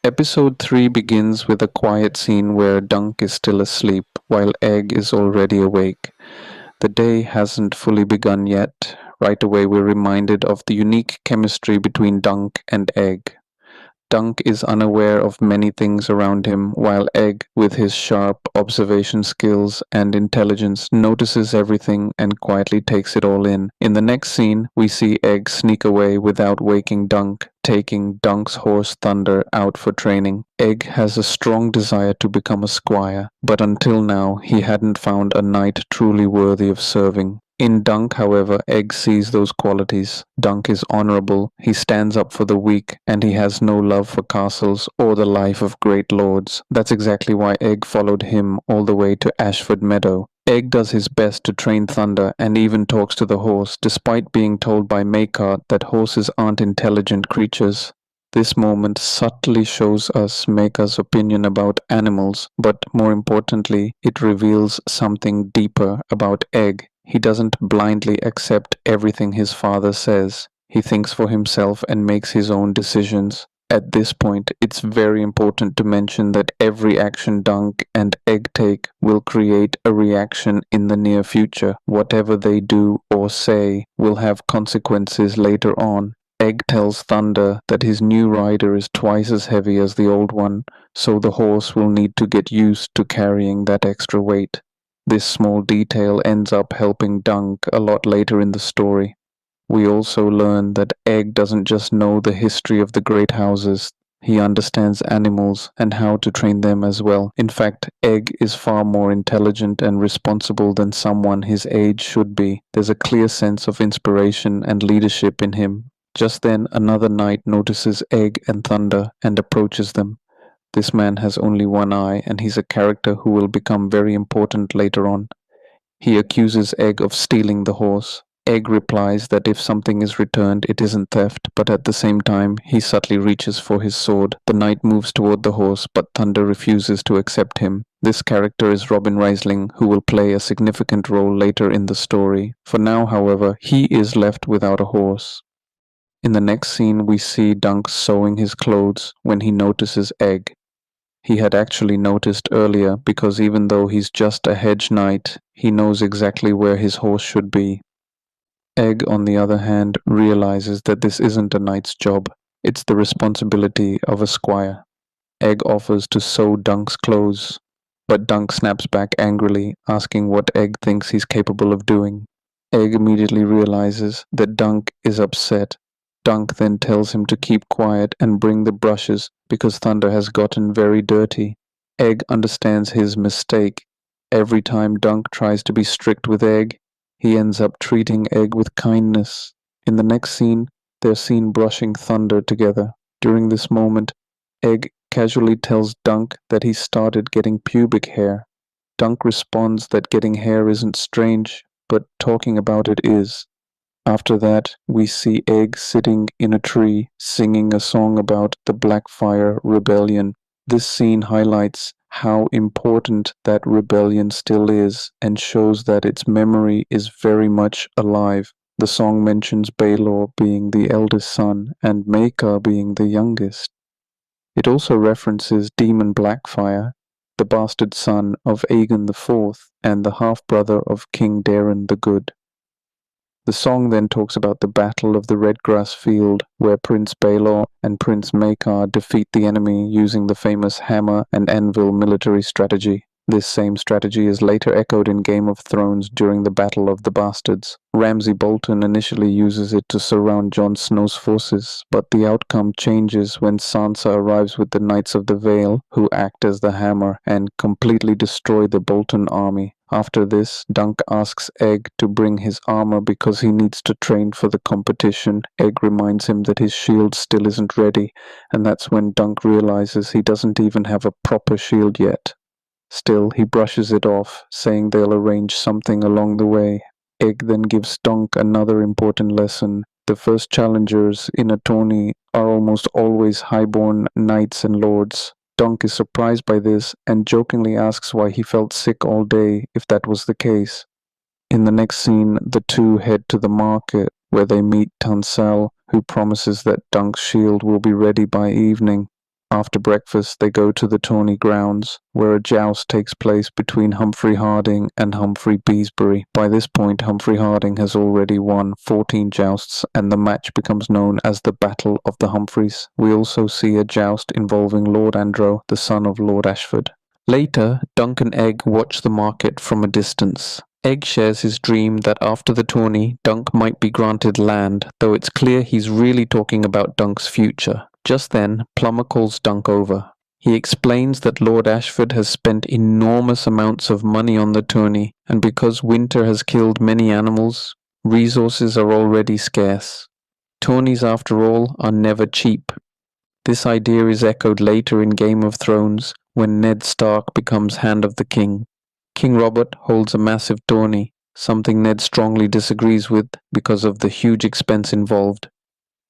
Episode 3 begins with a quiet scene where Dunk is still asleep while Egg is already awake. The day hasn't fully begun yet. Right away, we're reminded of the unique chemistry between Dunk and Egg. Dunk is unaware of many things around him, while Egg, with his sharp observation skills and intelligence, notices everything and quietly takes it all in. In the next scene, we see Egg sneak away without waking Dunk, taking Dunk's horse Thunder out for training. Egg has a strong desire to become a squire, but until now he hadn't found a knight truly worthy of serving. In Dunk, however, Egg sees those qualities. Dunk is honorable, he stands up for the weak, and he has no love for castles or the life of great lords. That's exactly why Egg followed him all the way to Ashford Meadow. Egg does his best to train Thunder and even talks to the horse, despite being told by Maekar that horses aren't intelligent creatures. This moment subtly shows us Maekar's opinion about animals, but more importantly, it reveals something deeper about Egg. He doesn't blindly accept everything his father says. He thinks for himself and makes his own decisions. At this point, it's very important to mention that every action Dunk and Egg take will create a reaction in the near future. Whatever they do or say will have consequences later on. Egg tells Thunder that his new rider is twice as heavy as the old one, so the horse will need to get used to carrying that extra weight. This small detail ends up helping Dunk a lot later in the story. We also learn that Egg doesn't just know the history of the great houses, he understands animals and how to train them as well. In fact, Egg is far more intelligent and responsible than someone his age should be. There's a clear sense of inspiration and leadership in him. Just then, another knight notices Egg and Thunder and approaches them. This man has only one eye, and he's a character who will become very important later on. He accuses Egg of stealing the horse. Egg replies that if something is returned, it isn't theft, but at the same time, he subtly reaches for his sword. The knight moves toward the horse, but Thunder refuses to accept him. This character is Robin Reisling, who will play a significant role later in the story. For now, however, he is left without a horse. In the next scene, we see Dunk sewing his clothes when he notices Egg. He had actually noticed earlier because even though he's just a hedge knight, he knows exactly where his horse should be. Egg, on the other hand, realizes that this isn't a knight's job, it's the responsibility of a squire. Egg offers to sew Dunk's clothes, but Dunk snaps back angrily, asking what Egg thinks he's capable of doing. Egg immediately realizes that Dunk is upset. Dunk then tells him to keep quiet and bring the brushes because Thunder has gotten very dirty. Egg understands his mistake. Every time Dunk tries to be strict with Egg, he ends up treating Egg with kindness. In the next scene, they're seen brushing Thunder together. During this moment, Egg casually tells Dunk that he started getting pubic hair. Dunk responds that getting hair isn't strange, but talking about it is. After that, we see Egg sitting in a tree, singing a song about the Blackfire Rebellion. This scene highlights how important that rebellion still is and shows that its memory is very much alive. The song mentions Baelor being the eldest son and Maekar being the youngest. It also references Demon Blackfire, the bastard son of Aegon IV and the half-brother of King Daeron the Good. The song then talks about the Battle of the Redgrass Field, where Prince Baelor and Prince Maekar defeat the enemy using the famous hammer and anvil military strategy. This same strategy is later echoed in Game of Thrones during the Battle of the Bastards. Ramsay Bolton initially uses it to surround Jon Snow's forces, but the outcome changes when Sansa arrives with the Knights of the Vale, who act as the hammer and completely destroy the Bolton army. After this, Dunk asks Egg to bring his armor because he needs to train for the competition. Egg reminds him that his shield still isn't ready, and that's when Dunk realizes he doesn't even have a proper shield yet. Still, he brushes it off, saying they'll arrange something along the way. Egg then gives Dunk another important lesson. The first challengers in a tourney are almost always highborn knights and lords. Dunk is surprised by this and jokingly asks why he felt sick all day if that was the case. In the next scene, the two head to the market, where they meet Tansel, who promises that Dunk's shield will be ready by evening. After breakfast, they go to the tourney grounds, where a joust takes place between Humphrey Harding and Humphrey Beesbury. By this point, Humphrey Harding has already won 14 jousts, and the match becomes known as the Battle of the Humphreys. We also see a joust involving Lord Andro, the son of Lord Ashford. Later, Dunk and Egg watch the market from a distance. Egg shares his dream that after the tourney, Dunk might be granted land, though it's clear he's really talking about Dunk's future. Just then, Plummer calls Dunk over. He explains that Lord Ashford has spent enormous amounts of money on the tourney, and because winter has killed many animals, resources are already scarce. Tourneys, after all, are never cheap. This idea is echoed later in Game of Thrones, when Ned Stark becomes Hand of the King. King Robert holds a massive tourney, something Ned strongly disagrees with because of the huge expense involved.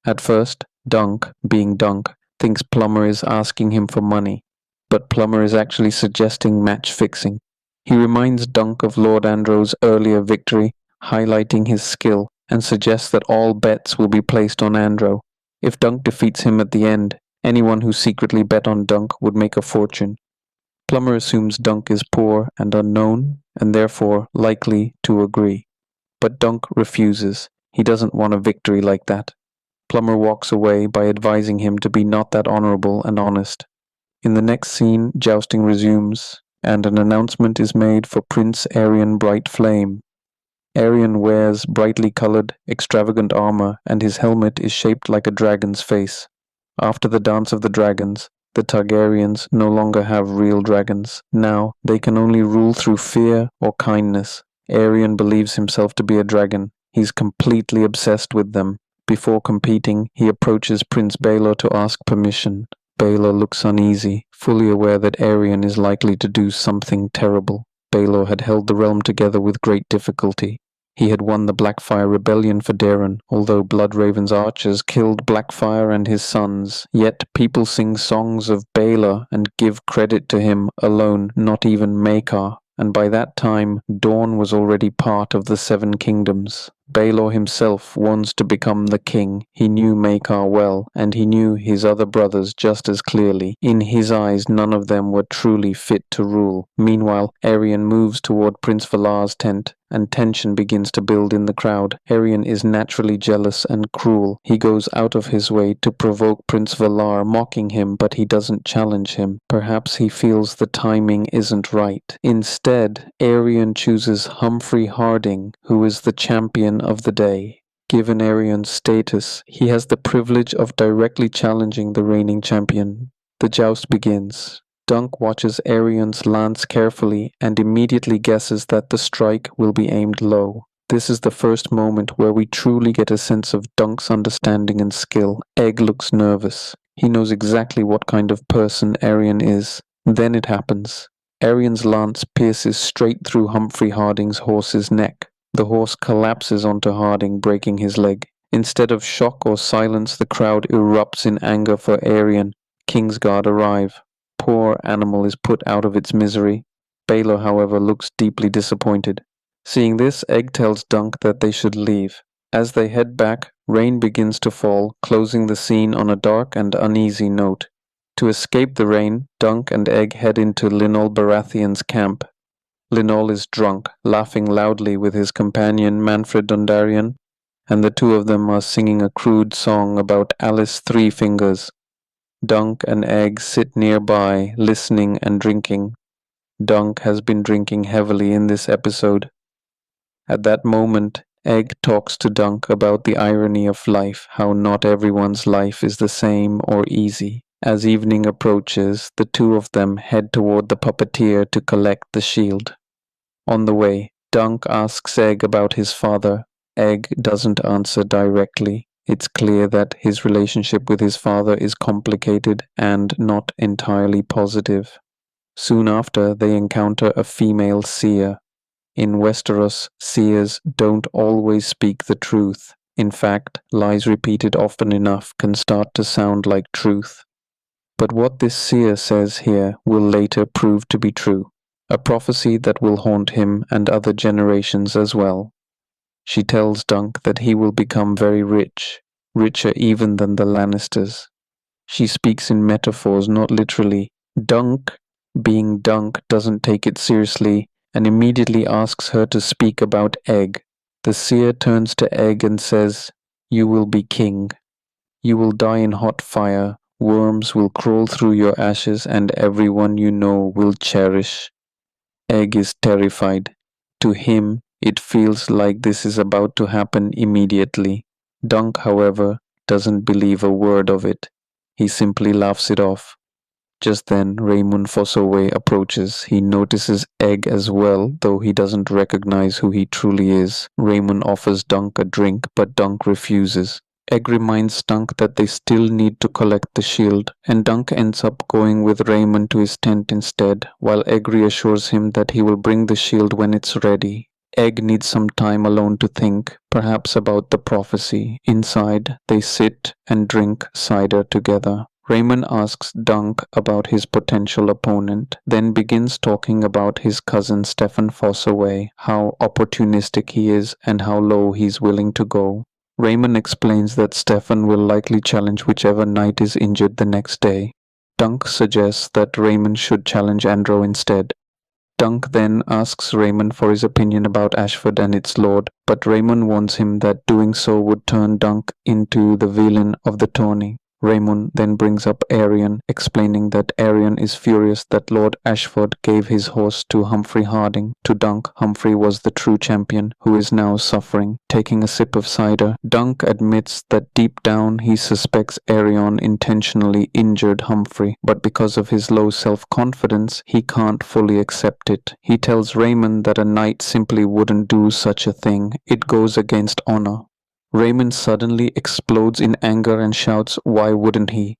At first, Dunk, being Dunk, thinks Plummer is asking him for money, but Plummer is actually suggesting match fixing. He reminds Dunk of Lord Andro's earlier victory, highlighting his skill, and suggests that all bets will be placed on Andro. If Dunk defeats him at the end, anyone who secretly bet on Dunk would make a fortune. Plummer assumes Dunk is poor and unknown, and therefore likely to agree. But Dunk refuses. He doesn't want a victory like that. Plummer walks away by advising him to be not that honorable and honest. In the next scene, jousting resumes, and an announcement is made for Prince Aegon Bright Flame. Aegon wears brightly colored, extravagant armor, and his helmet is shaped like a dragon's face. After the Dance of the Dragons, the Targaryens no longer have real dragons. Now, they can only rule through fear or kindness. Aegon believes himself to be a dragon. He's completely obsessed with them. Before competing, he approaches Prince Baelor to ask permission. Baelor looks uneasy, fully aware that Aegon is likely to do something terrible. Baelor had held the realm together with great difficulty. He had won the Blackfire Rebellion for Daeron, although Bloodraven's archers killed Blackfire and his sons. Yet people sing songs of Baelor and give credit to him alone, not even Maekar. And by that time, Dorne was already part of the Seven Kingdoms. Baelor himself wants to become the king. He knew Maekar well, and he knew his other brothers just as clearly. In his eyes, none of them were truly fit to rule. Meanwhile, Aegon moves toward Prince Valar's tent, and tension begins to build in the crowd. Aegon is naturally jealous and cruel. He goes out of his way to provoke Prince Valar, mocking him, but he doesn't challenge him. Perhaps he feels the timing isn't right. Instead, Aegon chooses Humphrey Harding, who is the champion of the day. Given Aegon's status, he has the privilege of directly challenging the reigning champion. The joust begins. Dunk watches Aegon's lance carefully and immediately guesses that the strike will be aimed low. This is the first moment where we truly get a sense of Dunk's understanding and skill. Egg looks nervous. He knows exactly what kind of person Aegon is. Then it happens. Aegon's lance pierces straight through Humphrey Harding's horse's neck. The horse collapses onto Harding, breaking his leg. Instead of shock or silence, the crowd erupts in anger for Aegon. Kingsguard arrive. Poor animal is put out of its misery. Baelor, however, looks deeply disappointed. Seeing this, Egg tells Dunk that they should leave. As they head back, rain begins to fall, closing the scene on a dark and uneasy note. To escape the rain, Dunk and Egg head into Lyonel Baratheon's camp. Lyonel is drunk, laughing loudly with his companion Manfred Dondarrion, and the two of them are singing a crude song about Alice Three Fingers. Dunk and Egg sit nearby, listening and drinking. Dunk has been drinking heavily in this episode. At that moment, Egg talks to Dunk about the irony of life, how not everyone's life is the same or easy. As evening approaches, the two of them head toward the puppeteer to collect the shield. On the way, Dunk asks Egg about his father. Egg doesn't answer directly. It's clear that his relationship with his father is complicated and not entirely positive. Soon after, they encounter a female seer. In Westeros, seers don't always speak the truth. In fact, lies repeated often enough can start to sound like truth. But what this seer says here will later prove to be true, a prophecy that will haunt him and other generations as well. She tells Dunk that he will become very rich, richer even than the Lannisters. She speaks in metaphors, not literally. Dunk, being Dunk, doesn't take it seriously and immediately asks her to speak about Egg. The seer turns to Egg and says, "You will be king. You will die in hot fire. Worms will crawl through your ashes and everyone you know will cherish." Egg is terrified. To him, it feels like this is about to happen immediately. Dunk, however, doesn't believe a word of it. He simply laughs it off. Just then, Raymond Fossoway approaches. He notices Egg as well, though he doesn't recognize who he truly is. Raymond offers Dunk a drink, but Dunk refuses. Egg reminds Dunk that they still need to collect the shield, and Dunk ends up going with Raymond to his tent instead, while Egg reassures him that he will bring the shield when it's ready. Egg needs some time alone to think, perhaps about the prophecy. Inside, they sit and drink cider together. Raymond asks Dunk about his potential opponent, then begins talking about his cousin Stefan Fossoway, how opportunistic he is and how low he's willing to go. Raymond explains that Stefan will likely challenge whichever knight is injured the next day. Dunk suggests that Raymond should challenge Andro instead. Dunk then asks Raymond for his opinion about Ashford and its lord, but Raymond warns him that doing so would turn Dunk into the villain of the tourney. Raymond then brings up Aegon, explaining that Aegon is furious that Lord Ashford gave his horse to Humphrey Harding. To Dunk, Humphrey was the true champion, who is now suffering. Taking a sip of cider, Dunk admits that deep down he suspects Aegon intentionally injured Humphrey, but because of his low self-confidence, he can't fully accept it. He tells Raymond that a knight simply wouldn't do such a thing. It goes against honor. Raymond suddenly explodes in anger and shouts, "Why wouldn't he?"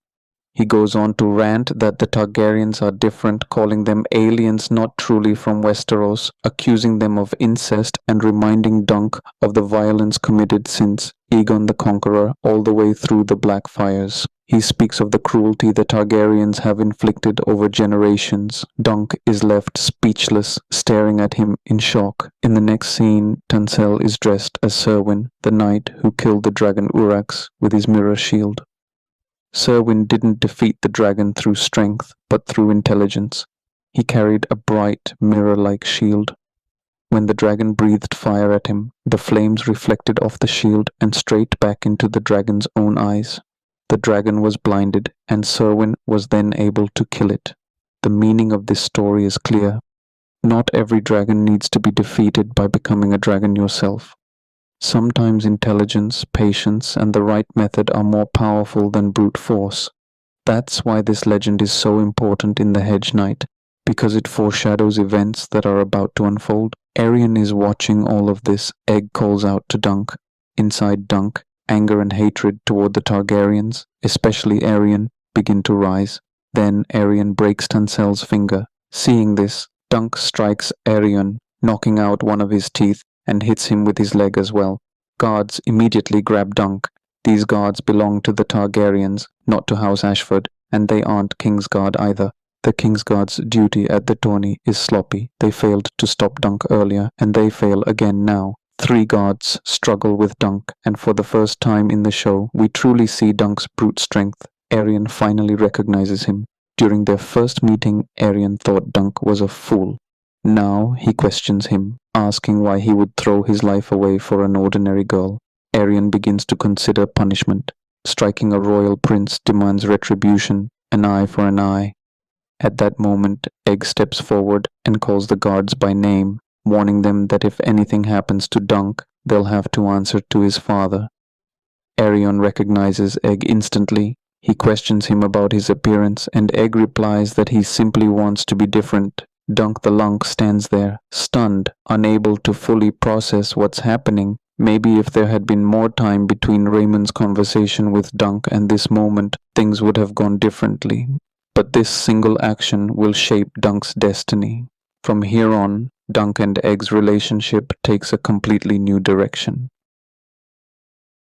He goes on to rant that the Targaryens are different, calling them aliens not truly from Westeros, accusing them of incest and reminding Dunk of the violence committed since Aegon the Conqueror all the way through the Black Fires. He speaks of the cruelty the Targaryens have inflicted over generations. Dunk is left speechless, staring at him in shock. In the next scene, Tansel is dressed as Serwyn, the knight who killed the dragon Urax with his mirror shield. Serwyn didn't defeat the dragon through strength, but through intelligence. He carried a bright, mirror-like shield. When the dragon breathed fire at him, the flames reflected off the shield and straight back into the dragon's own eyes. The dragon was blinded, and Serwyn was then able to kill it. The meaning of this story is clear. Not every dragon needs to be defeated by becoming a dragon yourself. Sometimes intelligence, patience, and the right method are more powerful than brute force. That's why this legend is so important in The Hedge Knight, because it foreshadows events that are about to unfold. Aegon is watching all of this. Egg calls out to Dunk. Inside Dunk, anger and hatred toward the Targaryens, especially Aegon, begin to rise. Then Aegon breaks Tansel's finger. Seeing this, Dunk strikes Aegon, knocking out one of his teeth, and hits him with his leg as well. Guards immediately grab Dunk. These guards belong to the Targaryens, not to House Ashford, and they aren't Kingsguard either. The Kingsguard's duty at the tourney is sloppy. They failed to stop Dunk earlier, and they fail again now. 3 guards struggle with Dunk, and for the first time in the show, we truly see Dunk's brute strength. Aegon finally recognizes him. During their first meeting, Aegon thought Dunk was a fool. Now he questions him, asking why he would throw his life away for an ordinary girl. Aegon begins to consider punishment. Striking a royal prince demands retribution, an eye for an eye. At that moment, Egg steps forward and calls the guards by name, warning them that if anything happens to Dunk, they'll have to answer to his father. Aegon recognizes Egg instantly. He questions him about his appearance, and Egg replies that he simply wants to be different. Dunk the Lunk stands there, stunned, unable to fully process what's happening. Maybe if there had been more time between Raymond's conversation with Dunk and this moment, things would have gone differently. But this single action will shape Dunk's destiny. From here on, Dunk and Egg's relationship takes a completely new direction.